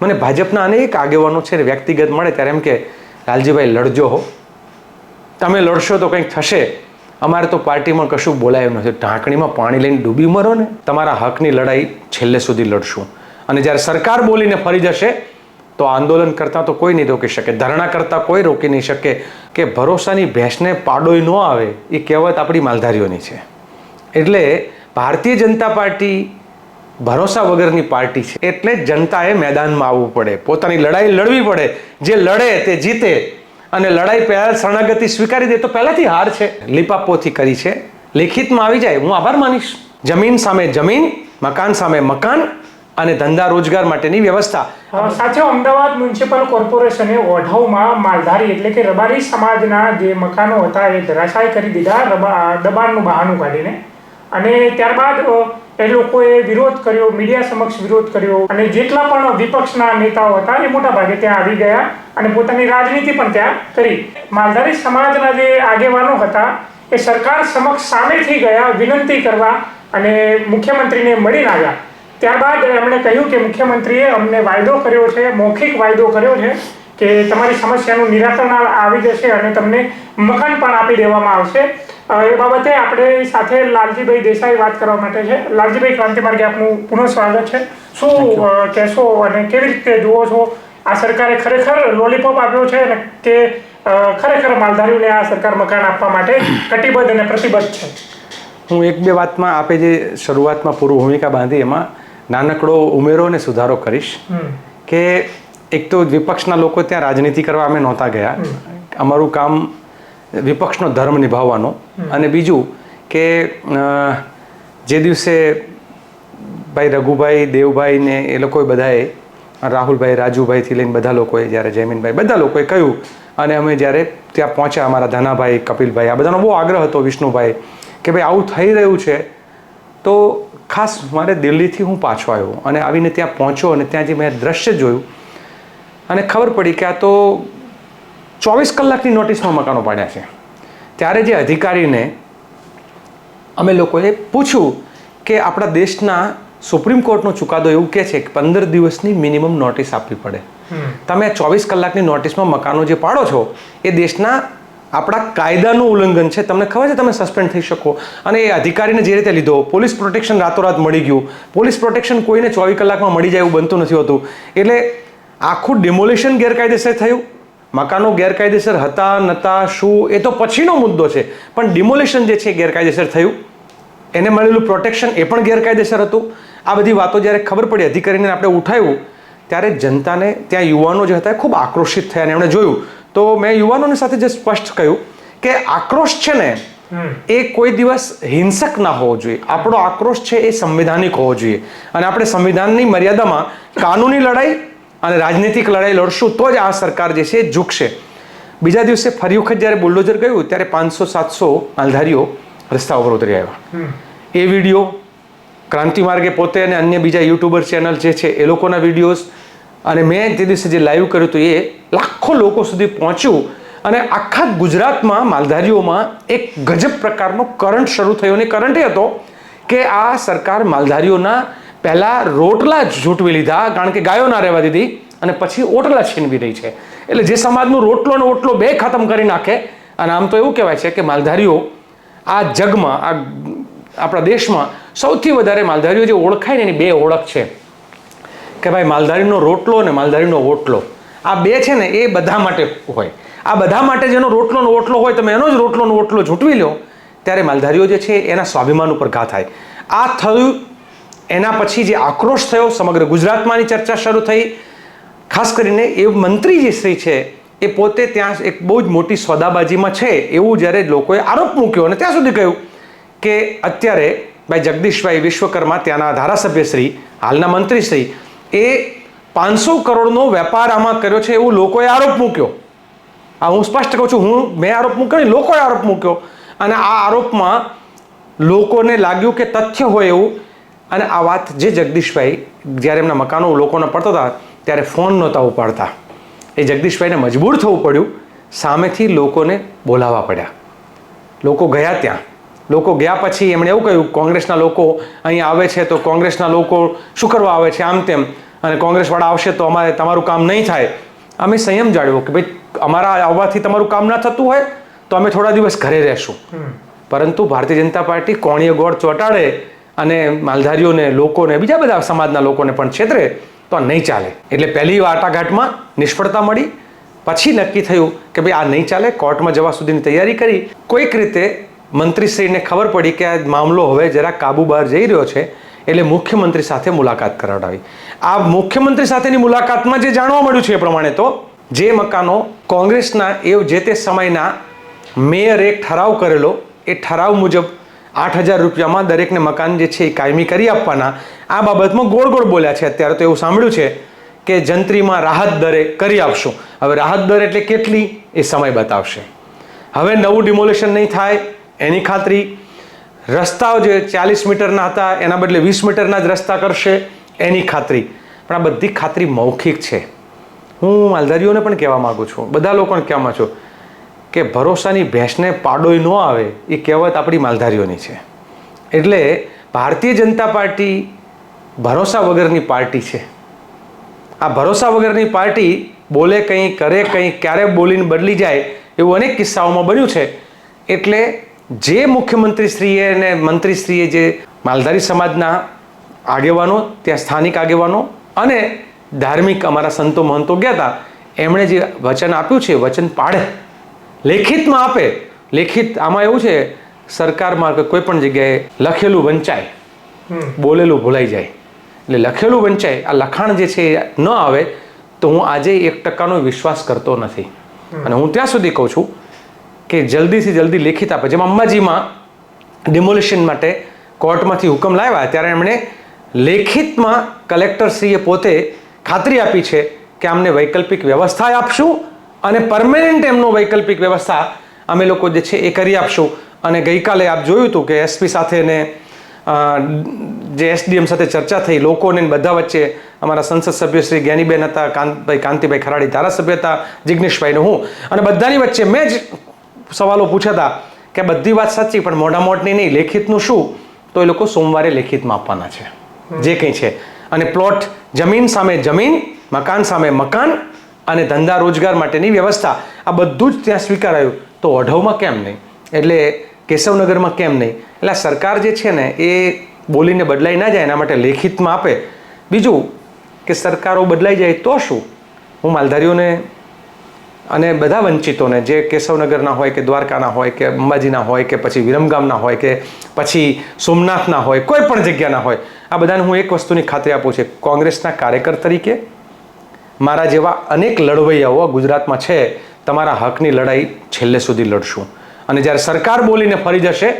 મને ભાજપના અનેક આગેવાનો છે વ્યક્તિગત મળે ત્યારે એમ કે લાલજીભાઈ લડજો હો, તમે લડશો તો કંઈક થશે, અમારે તો પાર્ટીમાં કશું બોલાયું નથી, ઢાંકણીમાં પાણી લઈને ડૂબી મરો ને, તમારા હકની લડાઈ છેલ્લે સુધી લડશું. અને જ્યારે સરકાર બોલીને ફરી જશે તો આંદોલન કરતા તો કોઈ નહીં રોકી શકે, ધરણા કરતા કોઈ રોકી નહીં શકે. કે ભરોસાની ભેંસને પાડોય ન આવે એ કહેવત આપણી માલધારીઓની છે. એટલે ભારતીય જનતા પાર્ટી ભરોસા વગરની પાર્ટી છે, એટલે જનતાએ મેદાનમાં આવવું પડે, પોતાની લડાઈ લડવી પડે. જે લડે તે જીતે, અને લડાઈ પહેલા શરણાગતિ સ્વીકારી દે તો પહેલાથી હાર છે. લીપાપોથી કરી છે, લેખિતમાં આવી જાય હું આભાર માનીશ. જમીન સામે જમીન, મકાન સામે મકાન અને ધંધા રોજગાર માટેની વ્યવસ્થા. સાથે અમદાવાદ મ્યુનિસિપલ કોર્પોરેશને ઓઢવમાં માલધારી એટલે કે રબારી સમાજના જે મકાનો હતા એ ધરાશાયી કરી દીધા દબાણનું બહાનું કાઢીને. અને ત્યારબાદ એ લોકોએ વિરોધ કર્યો, મીડિયા સમક્ષ વિરોધ કર્યો, અને જેટલા પણ વિપક્ષના નેતાઓ હતા એ મોટા ભાગે ત્યાં આવી ગયા અને પોતાની રાજનીતિ પણ ત્યાં કરી. માલધારી સમાજના જે આગેવાનો હતા એ સરકાર સમક્ષ સામેથી ગયા વિનંતી કરવા અને મુખ્યમંત્રીને મળીને આવ્યા. ત્યારબાદ એમણે કહ્યું કે મુખ્યમંત્રીએ અમને વાયદો કર્યો છે, મૌખિક વાયદો કર્યો છે કે તમારી સમસ્યાનું નિરાકરણ આવી જશે અને તમને મકાન પણ આપી દેવામાં આવશે. એ બાબતે આપણે સાથે લાલજીભાઈ દેસાઈ વાત કરવા માટે છે. લાલજીભાઈ, ક્રાંતિ માર્ગે આપનું પુનઃ સ્વાગત છે. શું કહેશો અને કેવી રીતે જુઓ છો? આ સરકારે ખરેખર લોલીપોપ આપ્યો છે કે ખરેખર માલધારીઓને આ સરકાર મકાન આપવા માટે કટિબદ્ધ અને પ્રતિબદ્ધ છે? હું એક બે વાતમાં આપે જે શરૂઆતમાં પૂર્વ ભૂમિકા બાંધી એમાં નાનકડો ઉમેરો અને સુધારો કરીશ. કે એક તો વિપક્ષના લોકો ત્યાં રાજનીતિ કરવા અમે નહોતા ગયા, અમારું કામ વિપક્ષનો ધર્મ નિભાવવાનો. અને બીજું કે જે દિવસે ભાઈ રઘુભાઈ, દેવભાઈ ને એ લોકોએ બધાએ, રાહુલભાઈ, રાજુભાઈથી લઈને બધા લોકોએ, જ્યારે જયમીનભાઈ, બધા લોકોએ કહ્યું, અને અમે જ્યારે ત્યાં પહોંચ્યા, અમારા ધનાભાઈ, કપિલભાઈ, આ બધાનો બહુ આગ્રહ હતો, વિષ્ણુભાઈ, કે ભાઈ આવું થઈ રહ્યું છે. તો ખાસ મારે દિલ્હીથી હું પાછો આવ્યો અને આવીને ત્યાં પહોંચ્યો અને ત્યાં જે મેં દ્રશ્ય જોયું અને ખબર પડી કે આ તો 24 કલાકની નોટિસમાં મકાનો પાડ્યા છે. ત્યારે જે અધિકારીને અમે લોકોએ પૂછ્યું કે આપણા દેશના સુપ્રીમ કોર્ટનો ચુકાદો એવું કહે છે કે 15 દિવસની મિનિમમ નોટિસ આપવી પડે. તમે 24 કલાકની નોટિસમાં મકાનો જે પાડો છો એ દેશના આપણા કાયદાનું ઉલ્લંઘન છે. તમને ખબર છે તમે સસ્પેન્ડ થઈ શકો. અને એ અધિકારીને જે રીતે લીધો, પોલીસ પ્રોટેક્શન રાતોરાત મળી ગયું. પોલીસ પ્રોટેક્શન કોઈને 24 કલાકમાં મળી જાય એવું બનતું નથી હોતું. એટલે આખું ડિમોલિશન ગેરકાયદેસર થયું. મકાનો ગેરકાયદેસર હતા નહોતા શું એ તો પછીનો મુદ્દો છે, પણ ડિમોલિશન જે છે ગેરકાયદેસર થયું. એને મળેલું પ્રોટેક્શન એ પણ ગેરકાયદેસર હતું. આ બધી વાતો જ્યારે ખબર પડી, અધિકારીને આપણે ઉઠાવ્યું, ત્યારે જનતાને, ત્યાં યુવાનો જે હતા એ ખૂબ આક્રોશિત થયા અને એમણે જોયું. તો મેં યુવાનોની સાથે જે સ્પષ્ટ કહ્યું કે આક્રોશ છે ને એ કોઈ દિવસ હિંસક ના હોવો જોઈએ. આપણો આક્રોશ છે એ સંવિધાનિક હોવો જોઈએ અને આપણે સંવિધાનની મર્યાદામાં કાનૂની લડાઈ અને રાજનીતિક લડાઈ લડશું તો જ આ સરકાર જે છે એ ઝૂકશે. બીજા દિવસે ફરી વખત જ્યારે બુલડોઝર ગયું ત્યારે 500-700 માલધારીઓ રસ્તા ઉપર ઉતરી આવ્યા. એ વિડીયો ક્રાંતિ માર્ગે પોતે અને અન્ય બીજા યુટ્યુબર ચેનલ જે છે એ લોકોના વિડીયોઝ, અને મેં તે દિવસે જે લાઈવ કર્યું હતું એ લાખો લોકો સુધી પહોંચ્યું. અને આખા ગુજરાતમાં માલધારીઓમાં એક ગજબ પ્રકારનો કરંટ શરૂ થયો. અને કરંટ એ હતો કે આ સરકાર માલધારીઓના પહેલાં રોટલા ઝૂંટવી લીધા, કારણ કે ગાયો ના રહેવા દીધી, અને પછી ઓટલા છીનવી રહી છે. એટલે જે સમાજનું રોટલો ને ઓટલો બે ખતમ કરી નાખે. અને આમ તો એવું કહેવાય છે કે માલધારીઓ આ જગમાં, આ આપણા દેશમાં સૌથી વધારે માલધારીઓ જે ઓળખાય ને એની બે ઓળખ છે કે ભાઈ માલધારીનો રોટલો અને માલધારીનો ઓટલો. આ બે છે ને એ બધા માટે હોય. આ બધા માટે જેનો રોટલો ને ઓટલો હોય, તમે એનો જ રોટલો ને ઓટલો ઝૂંટવી લો ત્યારે માલધારીઓ જે છે એના સ્વાભિમાન ઉપર ઘા થાય. આ થયું. એના પછી જે આક્રોશ થયો, સમગ્ર ગુજરાતમાંની ચર્ચા શરૂ થઈ. ખાસ કરીને એ મંત્રી જે શ્રી છે એ પોતે ત્યાં એક બહુ જ મોટી સોદાબાજીમાં છે એવું જ્યારે લોકોએ આરોપ મૂક્યો અને ત્યાં સુધી કહ્યું કે અત્યારે ભાઈ જગદીશભાઈ વિશ્વકર્મા, ત્યાંના ધારાસભ્યશ્રી, હાલના મંત્રીશ્રી, એ 500 કરોડનો વેપાર આમાં કર્યો છે એવું લોકોએ આરોપ મૂક્યો. આ હું સ્પષ્ટ કહું છું, મેં આરોપ મૂક્યો નહીં, લોકોએ આરોપ મૂક્યો. અને આ આરોપમાં લોકોને લાગ્યું કે તથ્ય હોય એવું. અને આ વાત જે જગદીશભાઈ જ્યારે એમના મકાનો લોકોને પડતા હતા ત્યારે ફોન નહોતા ઉપાડતા. એ જગદીશભાઈને મજબૂર થવું પડ્યું, સામેથી લોકોને બોલાવવા પડ્યા. લોકો ગયા ત્યાં. લોકો ગયા પછી એમણે એવું કહ્યું, કોંગ્રેસના લોકો અહીં આવે છે તો કોંગ્રેસના લોકો શું કરવા આવે છે, આમ તેમ. અને કોંગ્રેસવાળા આવશે તો અમારે તમારું કામ નહીં થાય. અમે સંયમ જાળવ્યો કે ભાઈ અમારા આવવાથી તમારું કામ ના થતું હોય તો અમે થોડા દિવસ ઘરે રહેશું. પરંતુ ભારતીય જનતા પાર્ટી કોણીય ગોળ ચોંટાડે અને માલધારીઓને, લોકોને, બીજા બધા સમાજના લોકોને પણ છેતરે તો આ નહીં ચાલે. એટલે પહેલી વાટાઘાટમાં નિષ્ફળતા મળી. પછી નક્કી થયું કે ભાઈ આ નહીં ચાલે. કોર્ટમાં જવા સુધીની તૈયારી કરી. કોઈક રીતે મંત્રીશ્રીને ખબર પડી કે આ મામલો હવે જરા કાબુ બહાર જઈ રહ્યો છે, એટલે મુખ્યમંત્રી સાથે મુલાકાત કરાવડાવી. આ મુખ્યમંત્રી સાથેની મુલાકાતમાં જે જાણવા મળ્યું છે એ પ્રમાણે તો જે મકાનો કોંગ્રેસના જે તે સમયના મેયરે એક ઠરાવ કરેલો, એ ઠરાવ મુજબ 8,000 રૂપિયામાં દરેકને મકાન જે છે એ કાયમી કરી આપવાના, આ બાબતમાં ગોળ ગોળ બોલ્યા છે. અત્યારે તો એવું સાંભળ્યું છે કે જંત્રીમાં રાહત દરે કરી આપશું. હવે રાહત દર એટલે કેટલી એ સમય બતાવશે. હવે નવું ડિમોલેશન નહીં થાય એની ખાતરી. રસ્તાઓ જે 40 મીટરના હતા એના બદલે 20 મીટરના જ રસ્તા કરશે એની ખાતરી. પણ આ બધી ખાતરી મૌખિક છે. હું માલધારીઓને પણ કહેવા માગું છું, બધા લોકોને કહેવા માંગુ છું કે ભરોસાની ભેંસને પાડોય ન આવે એ કહેવત આપણી માલધારીઓની છે. એટલે ભારતીય જનતા પાર્ટી ભરોસા વગરની પાર્ટી છે. આ ભરોસા વગરની પાર્ટી બોલે કંઈ, કરે કંઈ, ક્યારે બોલીને બદલી જાય એવું અનેક કિસ્સાઓમાં બન્યું છે. એટલે જે મુખ્યમંત્રીશ્રીએ અને મંત્રીશ્રીએ જે માલધારી સમાજના આગેવાનો, ત્યાં સ્થાનિક આગેવાનો અને ધાર્મિક અમારા સંતો મહંતો ગયા હતા, એમણે જે વચન આપ્યું છે વચન પાડે, લેખિતમાં આપે. લેખિત આમાં એવું છે સરકારમાં કે કોઈ પણ જગ્યાએ લખેલું વંચાય, બોલેલું ભૂલાઈ જાય. એટલે લખેલું વંચાય, આ લખાણ જે છે ન આવે તો હું આજે 1% વિશ્વાસ કરતો નથી. અને હું ત્યાં સુધી કહું છું કે જલ્દીથી જલ્દી લેખિત આપે. જેમ અંબાજીમાં ડિમોલિશન માટે કોર્ટમાંથી હુકમ લાવ્યા ત્યારે એમણે લેખિતમાં કલેક્ટરશ્રીએ પોતે ખાતરી આપી છે કે અમને વૈકલ્પિક વ્યવસ્થા આપશું અને પરમેનન્ટ એમનો વૈકલ્પિક વ્યવસ્થા અમે લોકો જે છે એ કરી આપશું. અને ગઈકાલે આપ જોયું હતું કે એસપી સાથે ને જે એસડીએમ સાથે ચર્ચા થઈ, લોકોને બધા વચ્ચે અમારા સંસદ સભ્ય શ્રી જ્ઞાનીબેન હતા, કાંતિભાઈ ખરાડી ધારાસભ્ય હતા, જિગ્નેશભાઈને હું, અને બધાની વચ્ચે મેં જ સવાલો પૂછ્યા હતા કે બધી વાત સાચી પણ મોઢા મોટની નહીં, લેખિતનું શું? તો એ લોકો સોમવારે લેખિતમાં આપવાના છે જે કંઈ છે. અને પ્લોટ, જમીન સામે જમીન, મકાન સામે મકાન અને ધંધા રોજગાર માટેની વ્યવસ્થા, આ બધું જ ત્યાં સ્વીકારાયું. તો ઓઢવમાં કેમ નહીં? એટલે કેશવનગરમાં કેમ નહીં? એટલે સરકાર જે છે ને એ બોલીને બદલાઈ ના જાય એના માટે લેખિતમાં આપે. બીજું કે સરકારો બદલાઈ જાય તો શું? હું માલધારીઓને અને બધા વંચિતોને, જે કેશવનગરના હોય કે દ્વારકાના હોય કે અંબાજીના હોય કે પછી વિરમગામના હોય કે પછી સોમનાથના હોય, કોઈ પણ જગ્યાના હોય, આ બધાને હું એક વસ્તુની ખાતરી આપું છું, કોંગ્રેસના કાર્યકર તરીકે મારા જેવા અનેક લડવૈયાઓ ગુજરાતમાં છે. તમારા હકની લડાઈ છેલ્લે સુધી લડશું. અને જ્યારે સરકાર બોલીને ફરી જશે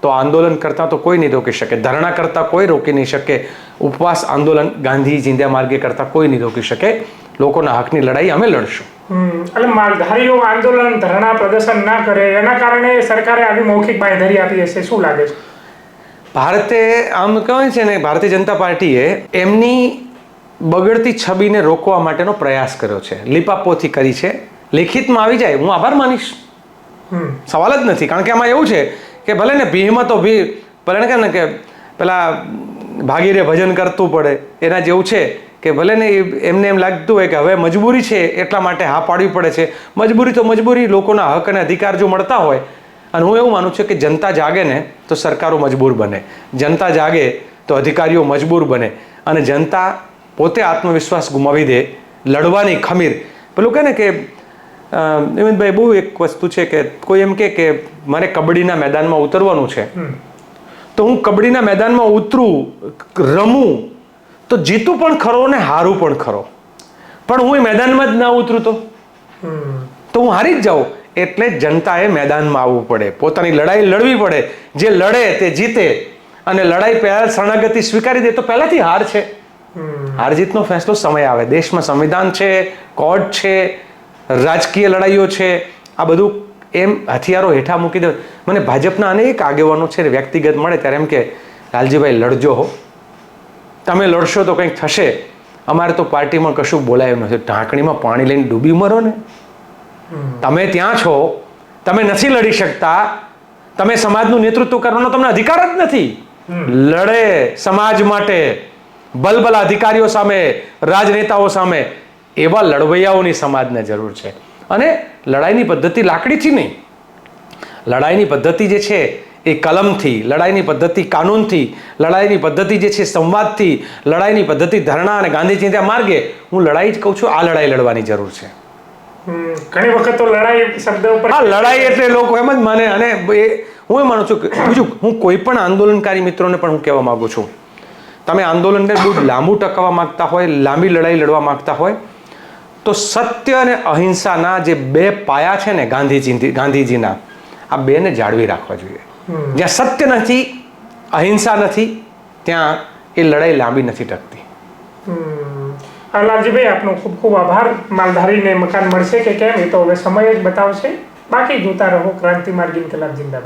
તો આંદોલન કરતા તો કોઈ નહીં રોકી શકે, ધરણા કરતા કોઈ રોકી નહીં શકે, ઉપવાસ આંદોલન ગાંધી ચિંધ્યા માર્ગે કરતા કોઈ નહીં રોકી શકે. લોકોના હકની લડાઈ અમે લડશું. એટલે માલધારીઓ આંદોલન, ધરણા, પ્રદર્શન ના કરે એના કારણે સરકારે આવી મૌખિક બાંયધરી આપી હશે, શું લાગે છે? ભારતે આમ કહેવાય છે ને, ભારતીય જનતા પાર્ટીએ એમની બગડતી છબીને રોકવા માટેનો પ્રયાસ કર્યો છે, લીપાપોથી કરી છે. લેખિતમાં આવી જાય હું આભાર માનીશ, સવાલ જ નથી. કારણ કે આમાં એવું છે કે ભલે ને ભીમાં તો ભી, ભલે ને કે પેલા ભાગીરે ભજન કરતું પડે એના જેવું છે કે ભલે ને એમને એમ લાગતું હોય કે હવે મજબૂરી છે એટલા માટે હા પાડવી પડે છે. મજબૂરી તો મજબૂરી, લોકોના હક અને અધિકાર જો મળતા હોય. અને હું એવું માનું છું કે જનતા જાગે ને તો સરકારો મજબૂર બને, જનતા જાગે તો અધિકારીઓ મજબૂર બને. અને જનતા પોતે આત્મવિશ્વાસ ગુમાવી દે, લડવાની ખમીર. પેલું કહે ને કે અમિતભાઈ, બહુ એક વસ્તુ છે કે કોઈ એમ કે મારે કબડ્ડીના મેદાનમાં ઉતરવાનું છે તો હું કબડ્ડીના મેદાનમાં ઉતરું, રમું તો જીતું પણ ખરો ને હારું પણ ખરો, પણ હું એ મેદાનમાં જ ના ઉતરું તો હું હારી જ જાઉં. એટલે જનતાએ મેદાનમાં આવવું પડે, પોતાની લડાઈ લડવી પડે. જે લડે તે જીતે, અને લડાઈ પહેલા શરણાગતિ સ્વીકારી દે તો પહેલાથી હાર છે. હાર જીતનો ફેસલો સમય આવે. દેશમાં સંવિધાન છે, કોર્ટ છે, રાજકીય લડાઈઓ છે, આ બધું એમ હથિયારો હેઠા મૂકી દે. મને ભાજપના અનેક આગેવાનો છે વ્યક્તિગત મળે ત્યારે એમ કે લાલજીભાઈ લડજો હો, તમે લડશો તો કંઈક થશે. અમારે તો પાર્ટીમાં કશું બોલાયું નથી, ઢાંકણીમાં પાણી લઈને ડૂબી મરો ને. તમે ત્યાં છો, તમે નથી લડી શકતા, તમે સમાજનું નેતૃત્વ કરવાનો તમને અધિકાર જ નથી. લડે સમાજ માટે, બલબલ અધિકારીઓ સામે, રાજનેતાઓ સામે એવા લડવૈયાઓની સમાજને જરૂર છે. અને લડાઈની પદ્ધતિ લાકડીથી નહીં, લડાઈની પદ્ધતિ જે છે એ કલમથી, લડાઈની પદ્ધતિ કાનૂનથી, લડાઈની પદ્ધતિ જે છે સંવાદથી, લડાઈની પદ્ધતિ ધરણા અને ગાંધીજી માર્ગે, હું લડાઈ જ કહું છું, આ લડાઈ લડવાની જરૂર છે. ઘણી વખત તો લડાઈ શબ્દ ઉપર હા, લડાઈ એટલે લોકો એમ જ માને. અને હું એ માનું છું કે બીજું, હું કોઈ પણ આંદોલનકારી મિત્રોને પણ હું કહેવા માંગુ છું, તમે આંદોલનને બહુ લાંબુ ટકાવવા માંગતા હોય, લાંબી લડાઈ લડવા માંગતા હોય, તો સત્ય અને અહિંસાના જે બે પાયા છે ને ગાંધીજીના, આ બેને જાળવી રાખવા જોઈએ. જ્યાં સત્ય નથી, અહિંસા નથી, ત્યાં એ લડાઈ લાંબી નથી ટકતી. લાલજીભાઈ, આપનો ખૂબ ખૂબ આભાર. માલધારીને મકાન મળશે કે કેમ એ તો હવે સમય જ બતાવશે. બાકી જોતા રહો ક્રાંતિ માર્ગ ઇન્કલાબ જિંદાબાદ.